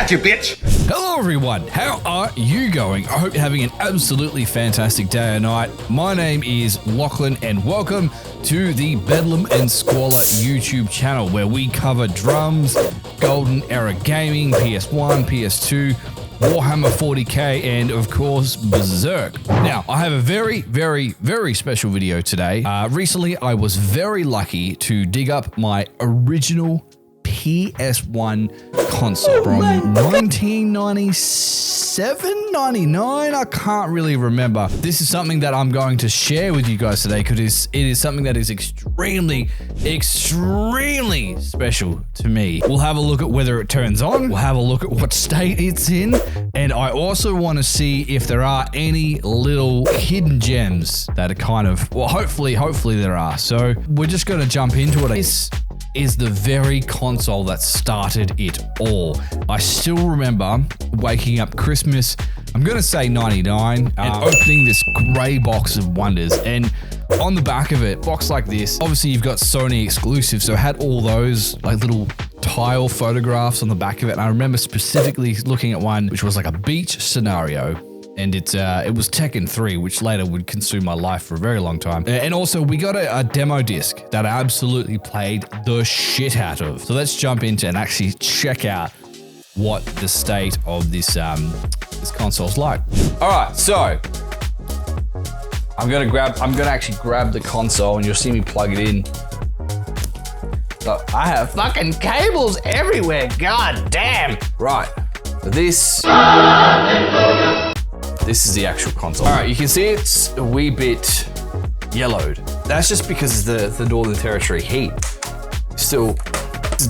got you, bitch. Hello everyone, how are you going? I hope you're having an absolutely fantastic day or night. My name is Lachlan and welcome to the Bedlam and Squalor YouTube channel where we cover drums, Golden Era gaming, PS1, PS2, Warhammer 40k, and of course Berserk. Now, I have a very special video today. Recently, I was very lucky to dig up my original PS1 console from 1997, 99, I can't really remember. This is something that I'm going to share with you guys today because it is something that is extremely special to me. We'll have a look at whether it turns on, we'll have a look at what state it's in, and I also want to see if there are any little hidden gems that are kind of, well, hopefully there are. So we're just going to jump into it. This is the very console that started it all. I still remember waking up Christmas, I'm gonna say 99, and opening this grey box of wonders. And on the back of it, box like this, obviously you've got Sony exclusives, so it had all those like little tile photographs on the back of it. And I remember specifically looking at one which was like a beach scenario. And it was Tekken 3, which later would consume my life for a very long time. And also, we got a demo disc that I absolutely played the shit out of. So let's jump into and actually check out what the state of this console's like. All right, so I'm gonna actually grab the console, and you'll see me plug it in. So I have fucking cables everywhere. God damn. Right, so this is the actual console. All right, you can see it's a wee bit yellowed. That's just because of the Northern Territory heat. Still,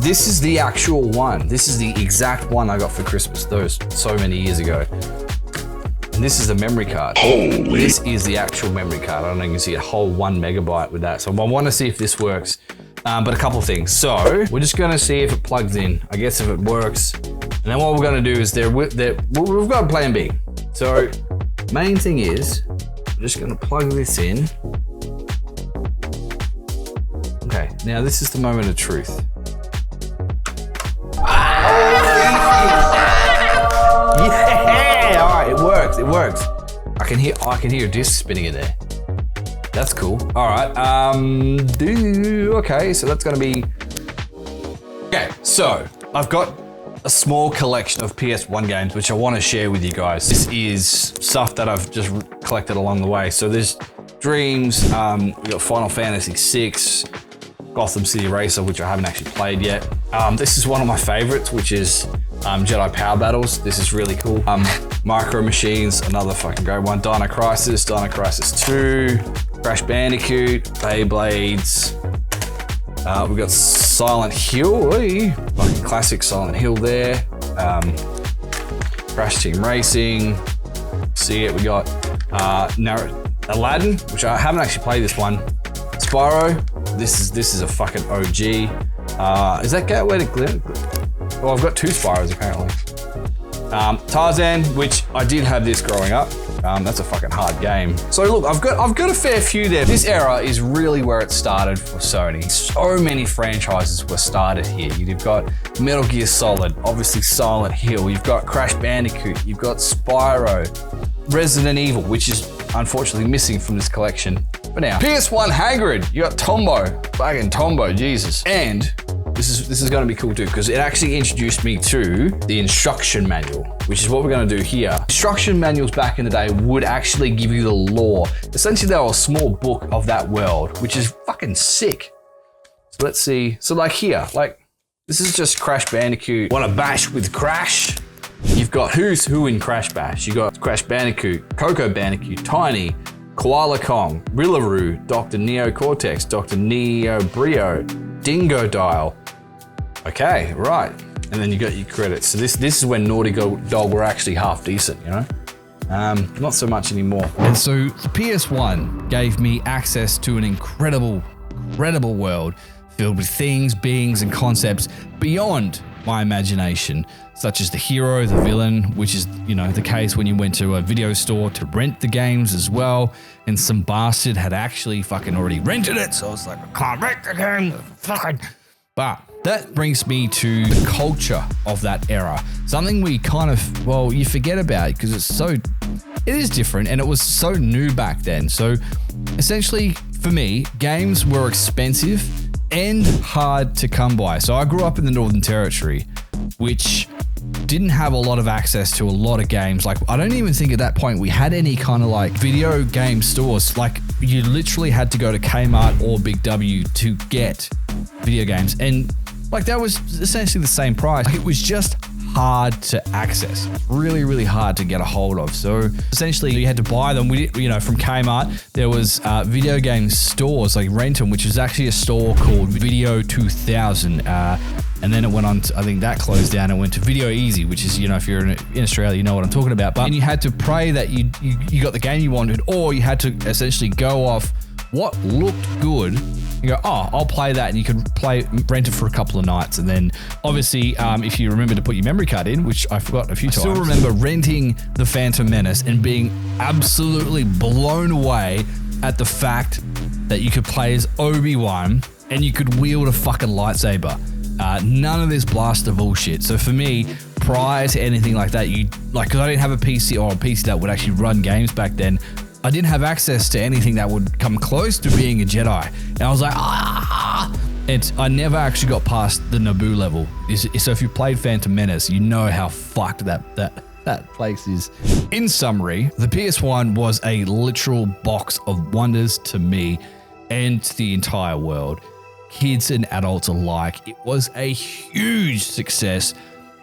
this is the actual one. This is the exact one I got for Christmas, those so many years ago. And this is a memory card. Holy. This is the actual memory card. I don't know, you can see a whole 1 megabyte with that. So I want to see if this works. But a couple of things. So we're just gonna see if it plugs in. I guess if it works. And then what we're gonna do is we've got a plan B. So main thing is, I'm just gonna plug this in. Okay, now this is the moment of truth. Yeah, all right, it works. I can hear a disc spinning in there. That's cool. All right, okay, so that's gonna be, okay, so I've got a small collection of PS1 games, which I want to share with you guys. This is stuff that I've just collected along the way. So there's Dreams, we got Final Fantasy VI, Gotham City Racer, which I haven't actually played yet. This is one of my favorites, which is Jedi Power Battles. This is really cool. Micro Machines, another fucking great one. Dino Crisis 2, Crash Bandicoot, Beyblades. We got Silent Hill, fucking classic Silent Hill there. Crash Team Racing, see it. We got Aladdin, which I haven't actually played this one. Spyro, this is a fucking OG. Is that Gateway to Glen? Well, I've got 2 Spyros apparently. Tarzan, which I did have this growing up. That's a fucking hard game. So look, I've got a fair few there. This era is really where it started for Sony. So many franchises were started here. You've got Metal Gear Solid, obviously Silent Hill. You've got Crash Bandicoot. You've got Spyro, Resident Evil, which is unfortunately missing from this collection. But now, PS1 Hagrid. You got Tombo, fucking Tombo, Jesus. And this is going to be cool too, because it actually introduced me to the instruction manual, which is what we're going to do here. Instruction manuals back in the day would actually give you the lore. Essentially, they were a small book of that world, which is fucking sick. So let's see. So like here, like this is just Crash Bandicoot. Want to bash with Crash? You've got who's who in Crash Bash. You got Crash Bandicoot, Coco Bandicoot, Tiny, Koala Kong, Rillaroo, Dr. Neo Cortex, Dr. Neo Brio, Dingo Dial. Okay, right. And then you got your credits. So this is when Naughty Dog were actually half decent, you know? Not so much anymore. And so the PS1 gave me access to an incredible world filled with things, beings, and concepts beyond my imagination, such as the hero, the villain, which is, you know, the case when you went to a video store to rent the games as well, and some bastard had actually fucking already rented it, so it's like, I can't rent the game, fucking. But that brings me to the culture of that era. Something we kind of, well, you forget about because it is different and it was so new back then. So essentially for me, games were expensive and hard to come by. So I grew up in the Northern Territory, which didn't have a lot of access to a lot of games. Like, I don't even think at that point we had any kind of like video game stores. Like, you literally had to go to Kmart or Big W to get video games. And like, that was essentially the same price. It was just hard to access. Really, really hard to get a hold of. So essentially you had to buy them. From Kmart, there was video game stores like Renton, which was actually a store called Video 2000. And then it went on to, I think that closed down and went to Video Easy, which is, if you're in Australia, you know what I'm talking about. But you had to pray that you got the game you wanted, or you had to essentially go off what looked good. You go, oh, I'll play that, and you could rent it for a couple of nights. And then obviously, if you remember to put your memory card in, which I forgot a few times. I still remember renting The Phantom Menace and being absolutely blown away at the fact that you could play as Obi-Wan and you could wield a fucking lightsaber. None of this blaster bullshit. So for me, prior to anything like that, because I didn't have a PC or a PC that would actually run games back then, I didn't have access to anything that would come close to being a Jedi. And I was like, and I never actually got past the Naboo level. So if you played Phantom Menace, you know how fucked that place is. In summary, the PS1 was a literal box of wonders to me and to the entire world. Kids and adults alike. It was a huge success.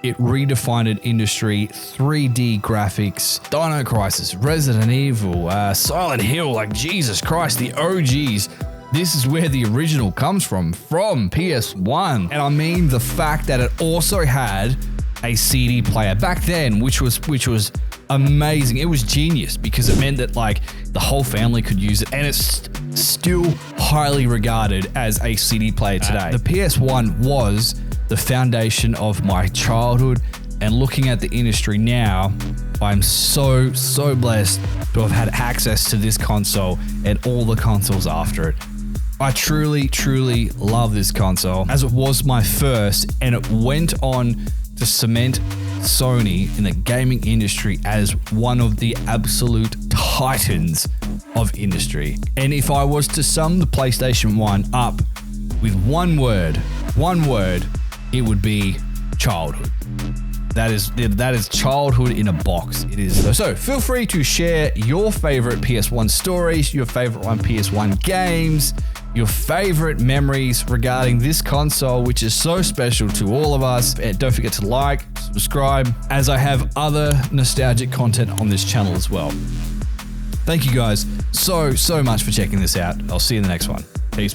It redefined an industry, 3D graphics, Dino Crisis, Resident Evil, Silent Hill, like Jesus Christ, the OGs. This is where the original comes from PS1. And I mean the fact that it also had a CD player back then, which was amazing. It was genius because it meant that like the whole family could use it, and it's still highly regarded as a CD player today. The PS1 was the foundation of my childhood, and looking at the industry now, I'm so blessed to have had access to this console and all the consoles after it. I truly love this console, as it was my first, and it went on to cement Sony in the gaming industry as one of the absolute titans of industry. And if I was to sum the PlayStation 1 up with one word, it would be childhood. That is childhood in a box. It is. So feel free to share your favorite PS1 stories, your favorite PS1 games, your favorite memories regarding this console, which is so special to all of us. And don't forget to like, subscribe, as I have other nostalgic content on this channel as well. Thank you guys so much for checking this out. I'll see you in the next one. Peace.